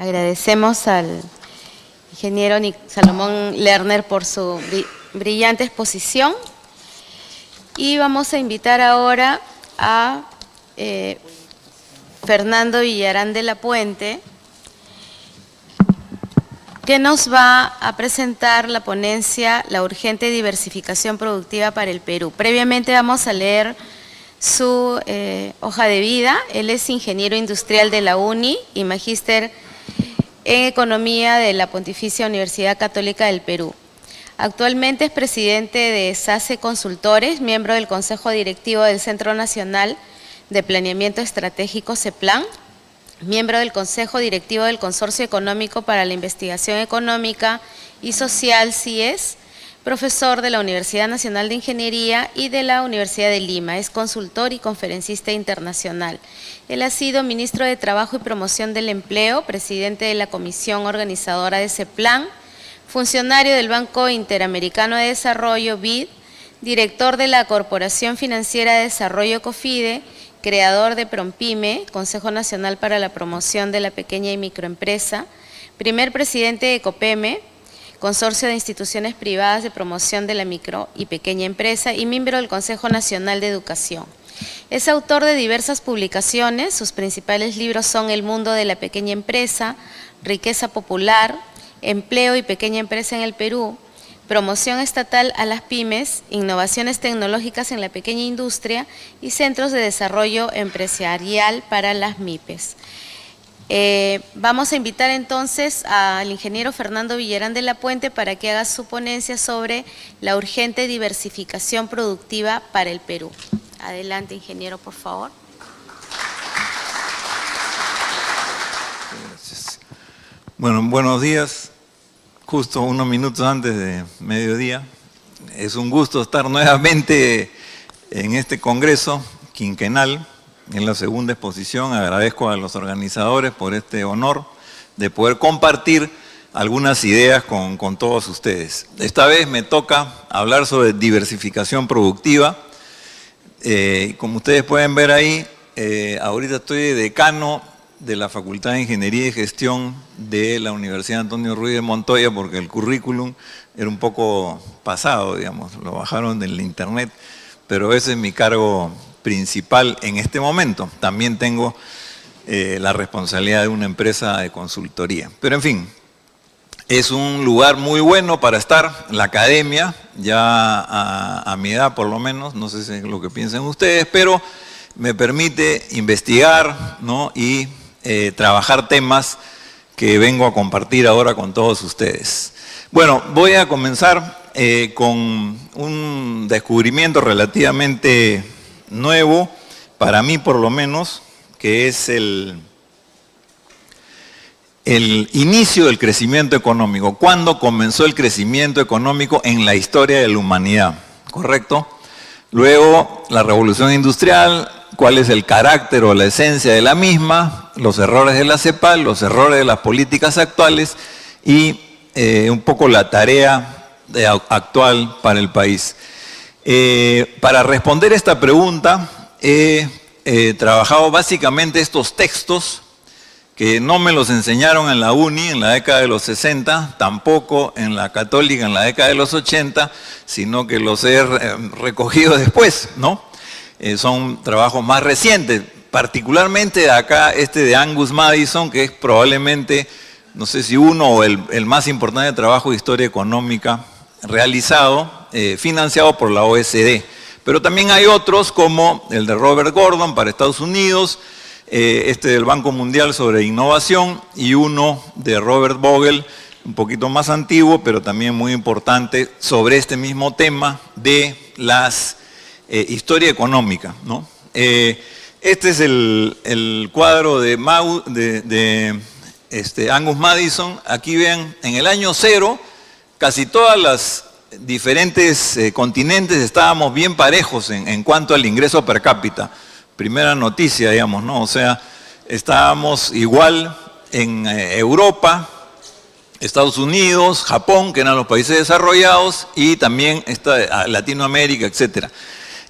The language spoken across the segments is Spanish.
Agradecemos al ingeniero Salomón Lerner por su brillante exposición. Y vamos a invitar ahora a Fernando Villarán de la Puente, que nos va a presentar la ponencia La urgente diversificación productiva para el Perú. Previamente vamos a leer su hoja de vida. Él es ingeniero industrial de la UNI y magíster en Economía de la Pontificia Universidad Católica del Perú. Actualmente es presidente de SACE Consultores, miembro del Consejo Directivo del Centro Nacional de Planeamiento Estratégico, CEPLAN, miembro del Consejo Directivo del Consorcio Económico para la Investigación Económica y Social, CIES, profesor de la Universidad Nacional de Ingeniería y de la Universidad de Lima. Es consultor y conferencista internacional. Él ha sido ministro de Trabajo y Promoción del Empleo, presidente de la Comisión Organizadora de CEPLAN, funcionario del Banco Interamericano de Desarrollo, BID, director de la Corporación Financiera de Desarrollo, COFIDE, creador de PROMPYME, Consejo Nacional para la Promoción de la Pequeña y Microempresa, primer presidente de COPEME, Consorcio de Instituciones Privadas de Promoción de la Micro y Pequeña Empresa, y miembro del Consejo Nacional de Educación. Es autor de diversas publicaciones. Sus principales libros son El mundo de la pequeña empresa, Riqueza popular, Empleo y pequeña empresa en el Perú, Promoción estatal a las pymes, Innovaciones tecnológicas en la pequeña industria y Centros de Desarrollo Empresarial para las MIPES. Vamos a invitar entonces al ingeniero Fernando Villarán de la Puente para que haga su ponencia sobre la urgente diversificación productiva para el Perú. Adelante, ingeniero, por favor. Gracias. Bueno, buenos días. Justo unos minutos antes de mediodía. Es un gusto estar nuevamente en este congreso quinquenal, en la segunda exposición. Agradezco a los organizadores por este honor de poder compartir algunas ideas con todos ustedes. Esta vez me toca hablar sobre diversificación productiva. Como ustedes pueden ver ahí, ahorita estoy de decano de la Facultad de Ingeniería y Gestión de la Universidad Antonio Ruiz de Montoya, porque el currículum era un poco pasado, digamos, lo bajaron del internet, pero ese es mi cargo principal en este momento. También tengo la responsabilidad de una empresa de consultoría. Pero en fin, es un lugar muy bueno para estar, la academia, ya a mi edad por lo menos, no sé si es lo que piensen ustedes, pero me permite investigar, ¿no? Y trabajar temas que vengo a compartir ahora con todos ustedes. Bueno, voy a comenzar con un descubrimiento relativamente nuevo, para mí por lo menos, que es el inicio del crecimiento económico. ¿Cuándo comenzó el crecimiento económico en la historia de la humanidad? ¿Correcto? Luego, la revolución industrial, cuál es el carácter o la esencia de la misma, los errores de la CEPAL, los errores de las políticas actuales y un poco la tarea actual para el país. Para responder esta pregunta, he trabajado básicamente estos textos que no me los enseñaron en la UNI en la década de los 60, tampoco en la Católica en la década de los 80, sino que los he recogido después, ¿no? Son trabajos más recientes, particularmente de acá este de Angus Maddison, que es probablemente, no sé si uno o el más importante trabajo de historia económica realizado, financiado por la OSD. Pero también hay otros como el de Robert Gordon para Estados Unidos, este del Banco Mundial sobre innovación y uno de Robert Vogel, un poquito más antiguo, pero también muy importante, sobre este mismo tema de las historia económica, ¿no? Este es el cuadro de Angus Maddison. Aquí ven, en el año 0, casi todas las diferentes continentes estábamos bien parejos en cuanto al ingreso per cápita. Primera noticia, digamos, ¿no? O sea, estábamos igual en Europa, Estados Unidos, Japón, que eran los países desarrollados, y también Latinoamérica, etcétera.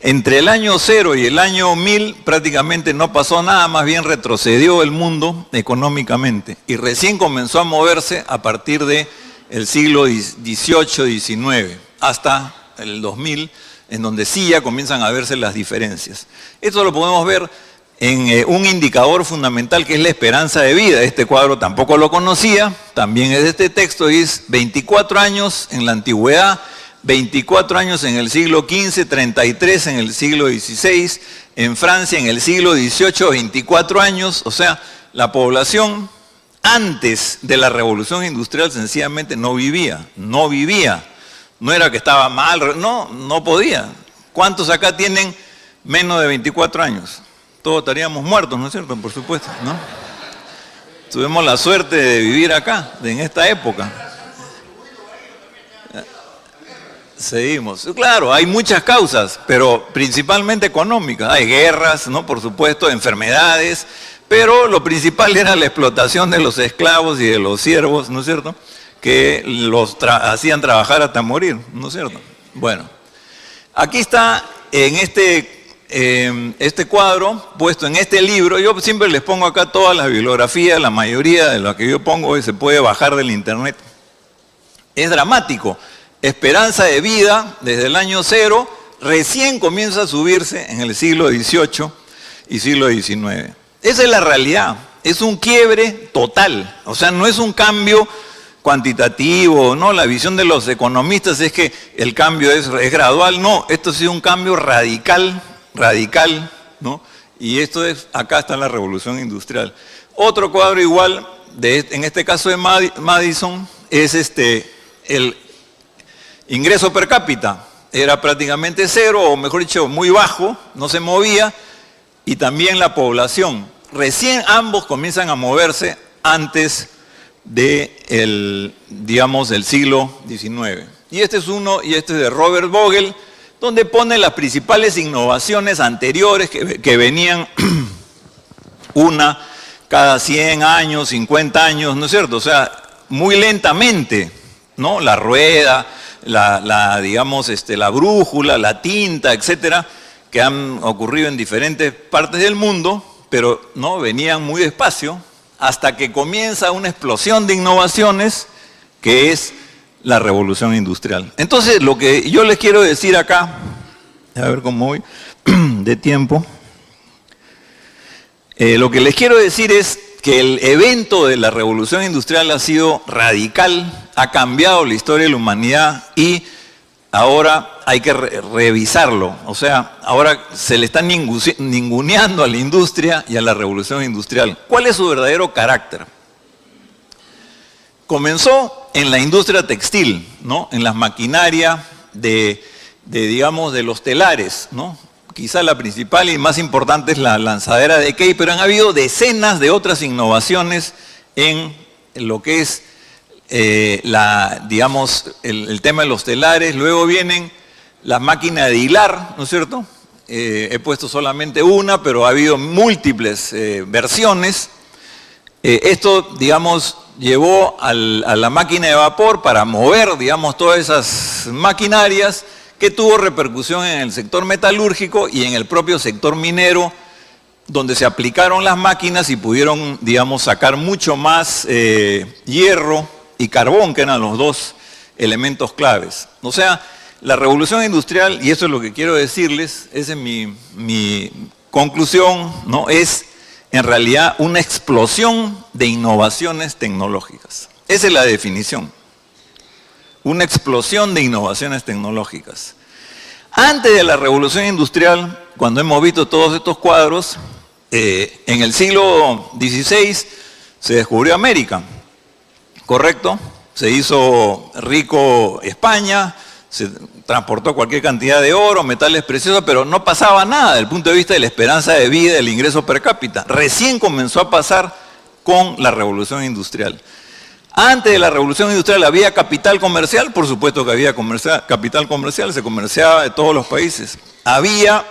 Entre el año 0 y el año 1000 prácticamente no pasó nada, más bien retrocedió el mundo económicamente y recién comenzó a moverse a partir del siglo XVIII, XIX, hasta el 2000, en donde sí ya comienzan a verse las diferencias. Esto lo podemos ver en un indicador fundamental que es la esperanza de vida. Este cuadro tampoco lo conocía, también es de este texto, y es 24 años en la antigüedad, 24 años en el siglo XV, 33 en el siglo XVI, en Francia en el siglo XVIII, 24 años, o sea, la población antes de la revolución industrial sencillamente no vivía, no era que estaba mal, no podía. ¿Cuántos acá tienen menos de 24 años? Todos estaríamos muertos, ¿no es cierto? Por supuesto, ¿no? Tuvimos la suerte de vivir acá, en esta época. Seguimos. Claro, hay muchas causas, pero principalmente económicas. Hay guerras, ¿no? Por supuesto, enfermedades, pero lo principal era la explotación de los esclavos y de los siervos, ¿no es cierto?, que los hacían trabajar hasta morir, ¿no es cierto? Bueno, aquí está en este cuadro, puesto en este libro. Yo siempre les pongo acá todas las bibliografías, la mayoría de lo que yo pongo se puede bajar del internet. Es dramático. Esperanza de vida desde el año 0 recién comienza a subirse en el siglo XVIII y siglo XIX. Esa es la realidad, es un quiebre total, o sea, no es un cambio cuantitativo, ¿no? La visión de los economistas es que el cambio es gradual, no, esto ha sido un cambio radical, ¿no? Y esto es, acá está la revolución industrial. Otro cuadro igual, en este caso de Madison, es el ingreso per cápita. Era prácticamente 0, o mejor dicho, muy bajo, no se movía, y también la población. Recién ambos comienzan a moverse antes del siglo XIX. Y este es uno, y este es de Robert Vogel, donde pone las principales innovaciones anteriores que venían una cada 100 años, 50 años, ¿no es cierto? O sea, muy lentamente, ¿no? La rueda, la brújula, la tinta, etcétera, que han ocurrido en diferentes partes del mundo, pero no venían muy despacio, hasta que comienza una explosión de innovaciones que es la revolución industrial. Entonces, lo que yo les quiero decir acá, a ver cómo voy de tiempo, lo que les quiero decir es que el evento de la revolución industrial ha sido radical, ha cambiado la historia de la humanidad y ahora hay que revisarlo. O sea, ahora se le está ninguneando a la industria y a la revolución industrial. ¿Cuál es su verdadero carácter? Comenzó en la industria textil, ¿no? En las maquinarias de los telares, ¿no? Quizá la principal y más importante es la lanzadera de Kay, pero han habido decenas de otras innovaciones en lo que es el tema de los telares. Luego vienen las máquinas de hilar, ¿no es cierto? He puesto solamente una, pero ha habido múltiples versiones. Esto, llevó a la máquina de vapor para mover, todas esas maquinarias, que tuvo repercusión en el sector metalúrgico y en el propio sector minero, donde se aplicaron las máquinas y pudieron, sacar mucho más hierro y carbón, que eran los dos elementos claves. O sea, la revolución industrial, y eso es lo que quiero decirles, esa es mi conclusión, ¿no? Es en realidad una explosión de innovaciones tecnológicas. Esa es la definición. Una explosión de innovaciones tecnológicas. Antes de la revolución industrial, cuando hemos visto todos estos cuadros, en el siglo XVI se descubrió América, ¿correcto? Se hizo rico España, se transportó cualquier cantidad de oro, metales preciosos, pero no pasaba nada desde el punto de vista de la esperanza de vida y del ingreso per cápita. Recién comenzó a pasar con la revolución industrial. Antes de la revolución industrial había capital comercial, por supuesto que había capital comercial, se comerciaba de todos los países. Había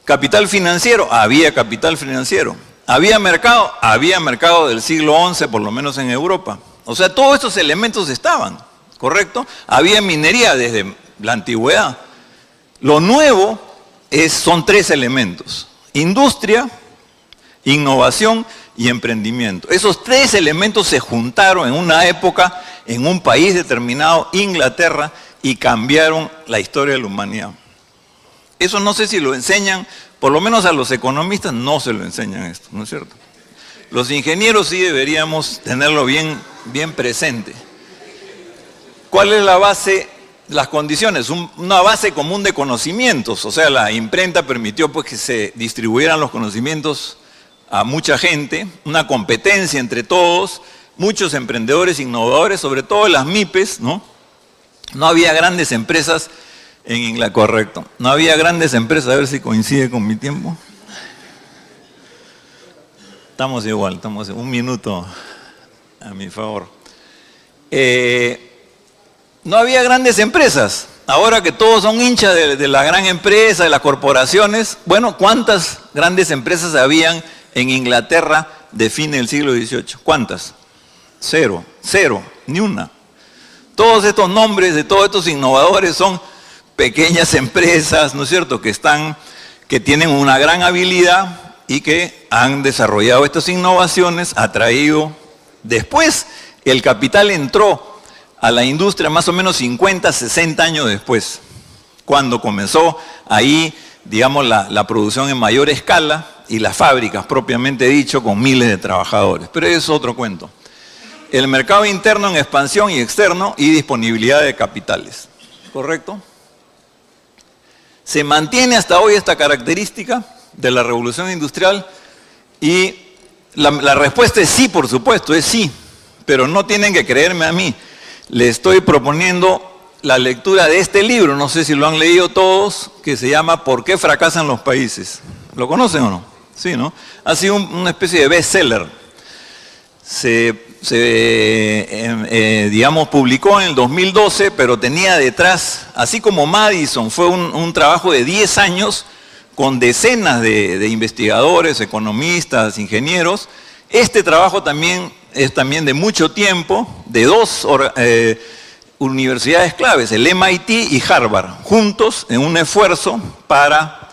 capital financiero, había capital financiero. Había mercado del siglo XI, por lo menos en Europa. O sea, todos estos elementos estaban, ¿correcto? Había minería desde la antigüedad. Lo nuevo son tres elementos: industria, innovación y emprendimiento. Esos tres elementos se juntaron en una época, en un país determinado, Inglaterra, y cambiaron la historia de la humanidad. Eso no sé si lo enseñan, por lo menos a los economistas no se lo enseñan esto, ¿no es cierto? Los ingenieros sí deberíamos tenerlo bien presente. ¿Cuál es la base? Las condiciones, una base común de conocimientos. O sea, la imprenta permitió pues, que se distribuyeran los conocimientos a mucha gente, una competencia entre todos, muchos emprendedores, innovadores, sobre todo las MIPES, ¿no? No había grandes empresas en Inglaterra, correcto. No había grandes empresas, a ver si coincide con mi tiempo. Estamos igual, un minuto a mi favor. No había grandes empresas. Ahora que todos son hinchas de la gran empresa, de las corporaciones, bueno, ¿cuántas grandes empresas habían en Inglaterra de fin del siglo XVIII? ¿Cuántas? Cero, ni una. Todos estos nombres de todos estos innovadores son pequeñas empresas, ¿no es cierto?, que tienen una gran habilidad y que han desarrollado estas innovaciones, después el capital entró a la industria más o menos 50, 60 años después, cuando comenzó ahí, digamos, la producción en mayor escala y las fábricas, propiamente dicho, con miles de trabajadores. Pero eso es otro cuento. El mercado interno en expansión y externo y disponibilidad de capitales. ¿Correcto? Se mantiene hasta hoy esta característica de la revolución industrial y la respuesta es sí, por supuesto, es sí. Pero no tienen que creerme a mí. Les estoy proponiendo la lectura de este libro, no sé si lo han leído todos, que se llama ¿Por qué fracasan los países? ¿Lo conocen o no? Sí, ¿no? Ha sido una especie de bestseller. Digamos, publicó en el 2012, pero tenía detrás, así como Madison, fue un trabajo de 10 años con decenas de investigadores, economistas, ingenieros. Este trabajo también es de mucho tiempo, de dos universidades claves, el MIT y Harvard, juntos en un esfuerzo para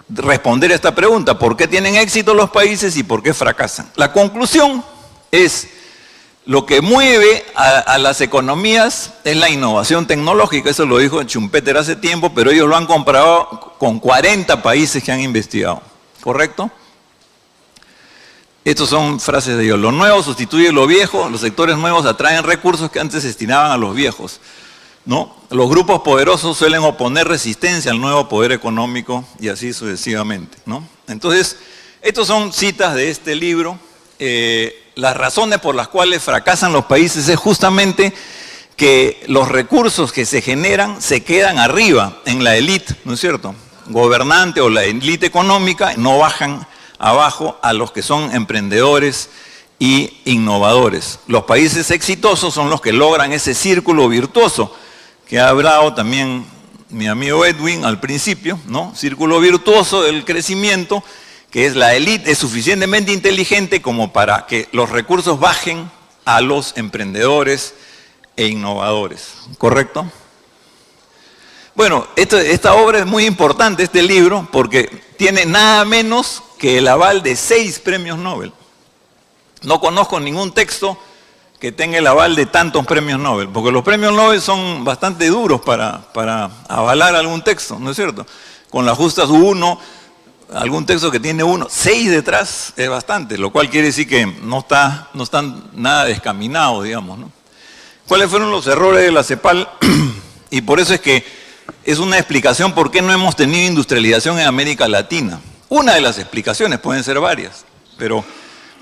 responder a esta pregunta: ¿por qué tienen éxito los países y por qué fracasan? La conclusión es: lo que mueve a las economías es la innovación tecnológica. Eso lo dijo Schumpeter hace tiempo, pero ellos lo han comprobado con 40 países que han investigado. ¿Correcto? Estas son frases de ellos. Lo nuevo sustituye lo viejo, los sectores nuevos atraen recursos que antes se destinaban a los viejos, ¿no? Los grupos poderosos suelen oponer resistencia al nuevo poder económico y así sucesivamente, ¿no? Entonces, estas son citas de este libro. Las razones por las cuales fracasan los países es justamente que los recursos que se generan se quedan arriba, en la élite, ¿no es cierto? Gobernante o la élite económica, no bajan abajo a los que son emprendedores y innovadores. Los países exitosos son los que logran ese círculo virtuoso que ha hablado también mi amigo Edwin al principio, ¿no? Círculo virtuoso del crecimiento, que es la élite, es suficientemente inteligente como para que los recursos bajen a los emprendedores e innovadores. ¿Correcto? Bueno, esta obra es muy importante, este libro, porque tiene nada menos que el aval de 6 premios Nobel. No conozco ningún texto que tenga el aval de tantos premios Nobel, porque los premios Nobel son bastante duros para avalar algún texto, ¿no es cierto? Con las justas algún texto que tiene 6 detrás es bastante, lo cual quiere decir que no están nada descaminados, digamos, ¿no? ¿Cuáles fueron los errores de la CEPAL? Y por eso es que es una explicación por qué no hemos tenido industrialización en América Latina. Una de las explicaciones, pueden ser varias, pero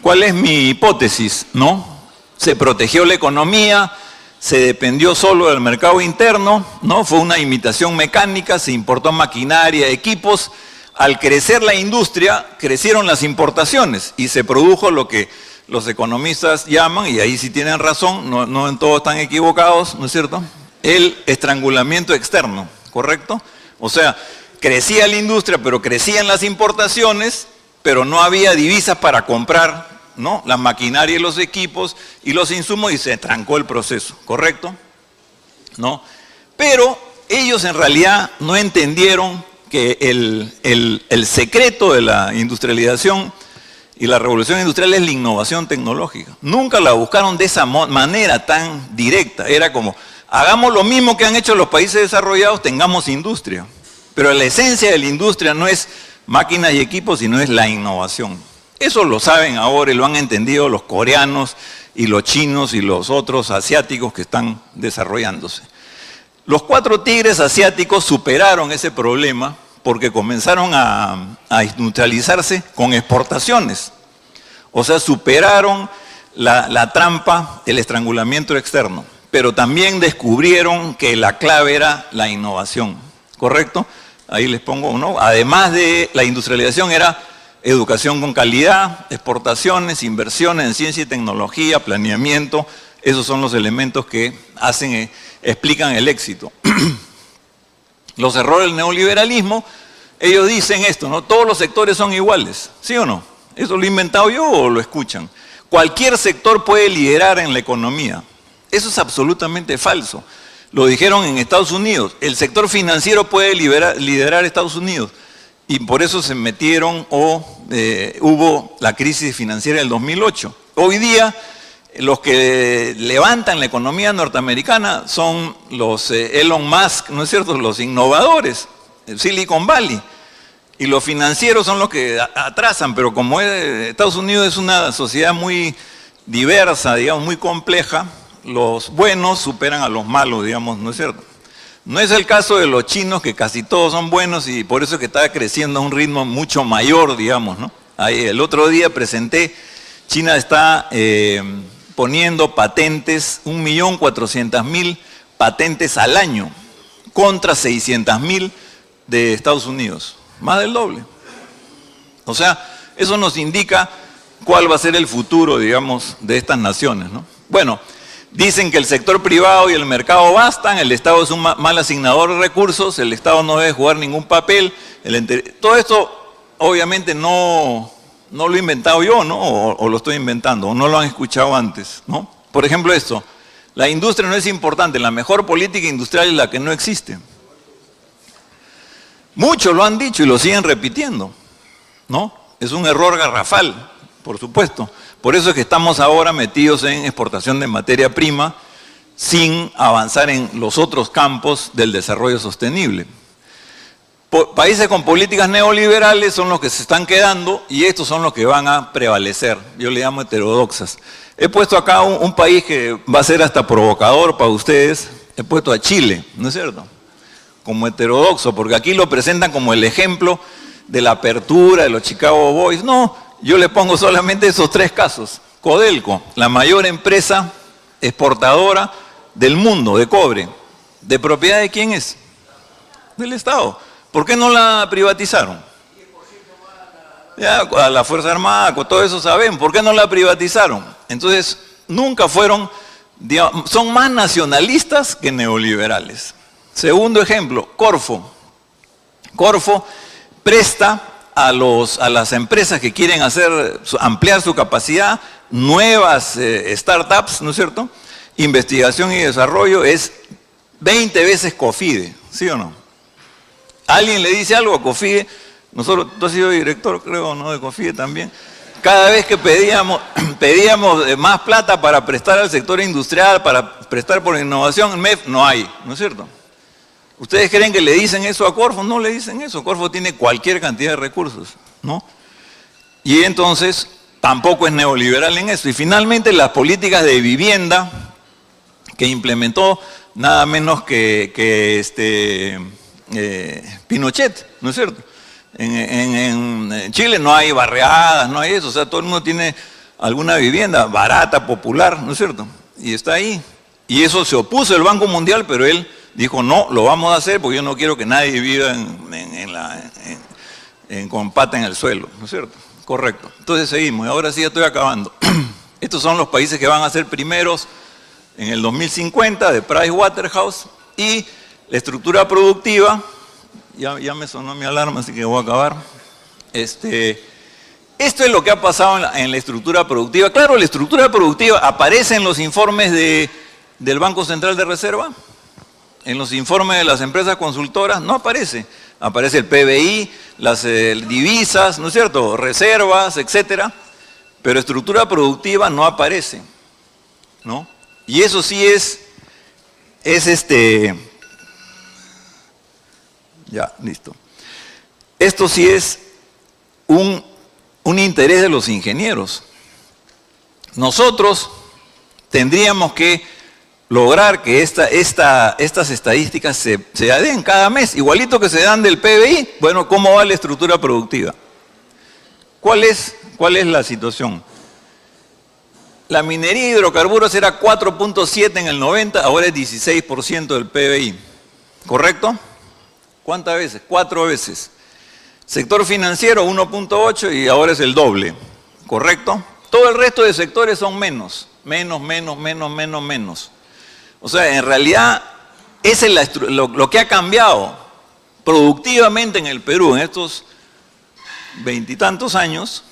¿cuál es mi hipótesis? ¿No? Se protegió la economía, se dependió solo del mercado interno, ¿no? Fue una imitación mecánica, se importó maquinaria, equipos. Al crecer la industria, crecieron las importaciones y se produjo lo que los economistas llaman, y ahí sí tienen razón, no en todo están equivocados, ¿no es cierto?, el estrangulamiento externo, ¿correcto? O sea, crecía la industria, pero crecían las importaciones, pero no había divisas para comprar, ¿no?, la maquinaria y los equipos y los insumos, y se trancó el proceso, ¿correcto? ¿No? Pero ellos en realidad no entendieron que el secreto de la industrialización y la revolución industrial es la innovación tecnológica. Nunca la buscaron de esa manera tan directa. Era como, hagamos lo mismo que han hecho los países desarrollados, tengamos industria. Pero la esencia de la industria no es máquinas y equipos, sino es la innovación. Eso lo saben ahora y lo han entendido los coreanos y los chinos y los otros asiáticos que están desarrollándose. Los 4 tigres asiáticos superaron ese problema porque comenzaron a industrializarse con exportaciones. O sea, superaron la trampa, el estrangulamiento externo. Pero también descubrieron que la clave era la innovación, ¿correcto? Ahí les pongo uno. Además de la industrialización era educación con calidad, exportaciones, inversiones en ciencia y tecnología, planeamiento. Esos son los elementos que explican el éxito. Los errores del neoliberalismo, ellos dicen esto, ¿no? Todos los sectores son iguales, ¿sí o no? ¿Eso lo he inventado yo o lo escuchan? Cualquier sector puede liderar en la economía. Eso es absolutamente falso. Lo dijeron en Estados Unidos. El sector financiero puede liderar Estados Unidos. Y por eso se metieron hubo la crisis financiera del 2008. Hoy día, los que levantan la economía norteamericana son los Elon Musk, ¿no es cierto? Los innovadores, el Silicon Valley. Y los financieros son los que atrasan, pero como Estados Unidos es una sociedad muy diversa, digamos, muy compleja, los buenos superan a los malos, digamos, ¿no es cierto? No es el caso de los chinos, que casi todos son buenos y por eso es que está creciendo a un ritmo mucho mayor, digamos, ¿no? Ahí, el otro día presenté, China está poniendo patentes, 1.400.000 patentes al año, contra 600.000 de Estados Unidos, más del doble. O sea, eso nos indica cuál va a ser el futuro, digamos, de estas naciones, ¿no? Bueno, dicen que el sector privado y el mercado bastan, el Estado es un mal asignador de recursos, el Estado no debe jugar ningún papel. Todo esto obviamente no lo he inventado yo, ¿no? O lo estoy inventando, o no lo han escuchado antes, ¿no? Por ejemplo esto, la industria no es importante, la mejor política industrial es la que no existe. Muchos lo han dicho y lo siguen repitiendo, ¿no? Es un error garrafal, por supuesto. Por eso es que estamos ahora metidos en exportación de materia prima sin avanzar en los otros campos del desarrollo sostenible. Países con políticas neoliberales son los que se están quedando y estos son los que van a prevalecer. Yo le llamo heterodoxas. He puesto acá un país que va a ser hasta provocador para ustedes. He puesto a Chile, ¿no es cierto? Como heterodoxo, porque aquí lo presentan como el ejemplo de la apertura de los Chicago Boys. No, yo le pongo solamente esos 3 casos. Codelco, la mayor empresa exportadora del mundo de cobre. ¿De propiedad de quién es? Del Estado. ¿Por qué no la privatizaron? Ya, a la Fuerza Armada, con todo eso saben. ¿Por qué no la privatizaron? Entonces, nunca fueron, digamos, son más nacionalistas que neoliberales. Segundo ejemplo, Corfo. Corfo presta a las empresas que quieren ampliar su capacidad, nuevas startups, ¿no es cierto? Investigación y desarrollo es 20 veces COFIDE, ¿sí o no? Alguien le dice algo a COFIDE, nosotros, tú has sido director, creo, ¿no? De COFIDE también. Cada vez que pedíamos más plata para prestar al sector industrial, para prestar por innovación, en MEF no hay, ¿no es cierto? ¿Ustedes creen que le dicen eso a Corfo? No le dicen eso. Corfo tiene cualquier cantidad de recursos, ¿no? Y entonces tampoco es neoliberal en eso. Y finalmente las políticas de vivienda que implementó nada menos que Pinochet, ¿no es cierto? En Chile no hay barriadas, no hay eso. O sea, todo el mundo tiene alguna vivienda barata, popular, ¿no es cierto? Y está ahí. Y eso se opuso el Banco Mundial, pero él dijo, no, lo vamos a hacer porque yo no quiero que nadie viva con pata en el suelo, ¿no es cierto? Correcto. Entonces seguimos, y ahora sí ya estoy acabando. Estos son los países que van a ser primeros en el 2050 de Pricewaterhouse y la estructura productiva, ya me sonó mi alarma, así que voy a acabar. Esto es lo que ha pasado en la estructura productiva. Claro, la estructura productiva aparece en los informes del Banco Central de Reserva. En los informes de las empresas consultoras no aparece. Aparece el PBI, las divisas, ¿no es cierto?, reservas, etcétera, pero estructura productiva no aparece, ¿no? Y eso sí ya, listo. Esto sí es un interés de los ingenieros. Nosotros tendríamos que lograr que estas estadísticas se den cada mes, igualito que se dan del PBI. Bueno, ¿cómo va la estructura productiva? ¿Cuál es la situación? La minería de hidrocarburos era 4.7 en el 90, ahora es 16% del PBI. ¿Correcto? ¿Cuántas veces? 4 veces. Sector financiero 1.8 y ahora es el doble. ¿Correcto? Todo el resto de sectores son menos. O sea, en realidad, ese es lo que ha cambiado productivamente en el Perú en estos 20 y tantos años,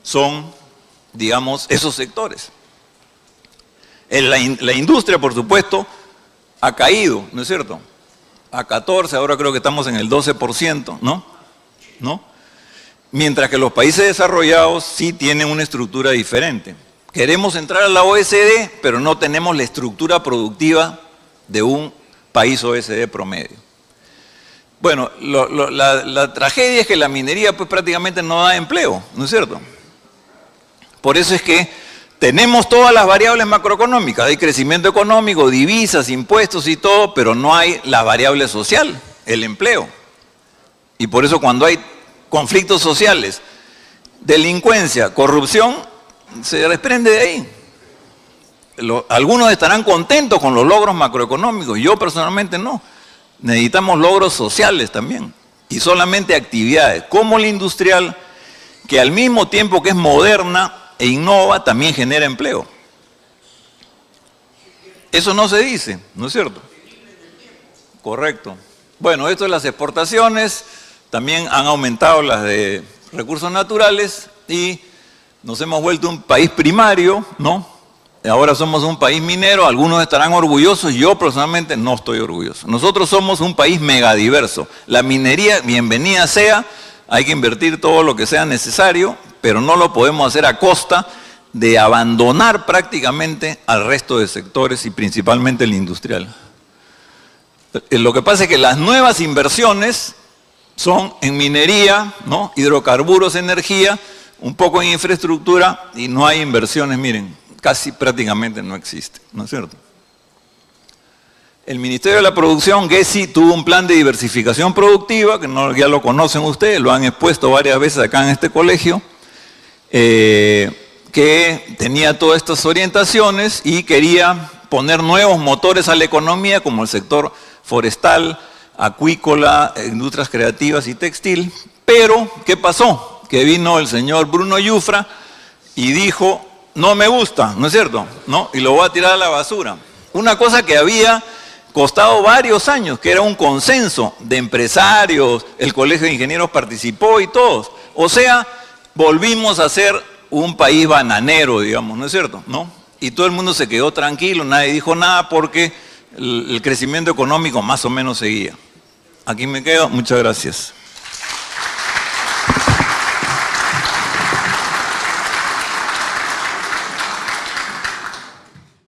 son, digamos, esos sectores. La industria, por supuesto, ha caído, ¿no es cierto? A 14, ahora creo que estamos en el 12%, ¿no? Mientras que los países desarrollados sí tienen una estructura diferente. Queremos entrar a la OECD, pero no tenemos la estructura productiva de un país OECD promedio. Bueno, la tragedia es que la minería pues prácticamente no da empleo, ¿no es cierto? Por eso es que tenemos todas las variables macroeconómicas, hay crecimiento económico, divisas, impuestos y todo, pero no hay la variable social, el empleo. Y por eso cuando hay conflictos sociales, delincuencia, corrupción, se desprende de ahí. Algunos estarán contentos con los logros macroeconómicos, yo personalmente no. Necesitamos logros sociales también, y solamente actividades, como la industrial, que al mismo tiempo que es moderna e innova, también genera empleo. Eso no se dice, ¿no es cierto? Correcto. Bueno, esto de las exportaciones, también han aumentado las de recursos naturales y nos hemos vuelto un país primario, ¿no? Ahora somos un país minero, algunos estarán orgullosos, yo personalmente no estoy orgulloso. Nosotros somos un país megadiverso. La minería, bienvenida sea, hay que invertir todo lo que sea necesario, pero no lo podemos hacer a costa de abandonar prácticamente al resto de sectores y principalmente el industrial. Lo que pasa es que las nuevas inversiones son en minería, ¿no?, hidrocarburos, energía, un poco en infraestructura y no hay inversiones, miren, casi prácticamente no existe, ¿no es cierto? El Ministerio de la Producción, GESI, tuvo un plan de diversificación productiva, que ya lo conocen ustedes, lo han expuesto varias veces acá en este colegio, que tenía todas estas orientaciones y quería poner nuevos motores a la economía, como el sector forestal, acuícola, industrias creativas y textil. Pero, ¿qué pasó? Que vino el señor Bruno Yufra y dijo, no me gusta, ¿no es cierto?, ¿no? Y lo voy a tirar a la basura. Una cosa que había costado varios años, que era un consenso de empresarios, el Colegio de Ingenieros participó y todos. O sea, volvimos a ser un país bananero, digamos, ¿no es cierto?, ¿no? Y todo el mundo se quedó tranquilo, nadie dijo nada porque el crecimiento económico más o menos seguía. Aquí me quedo, muchas gracias.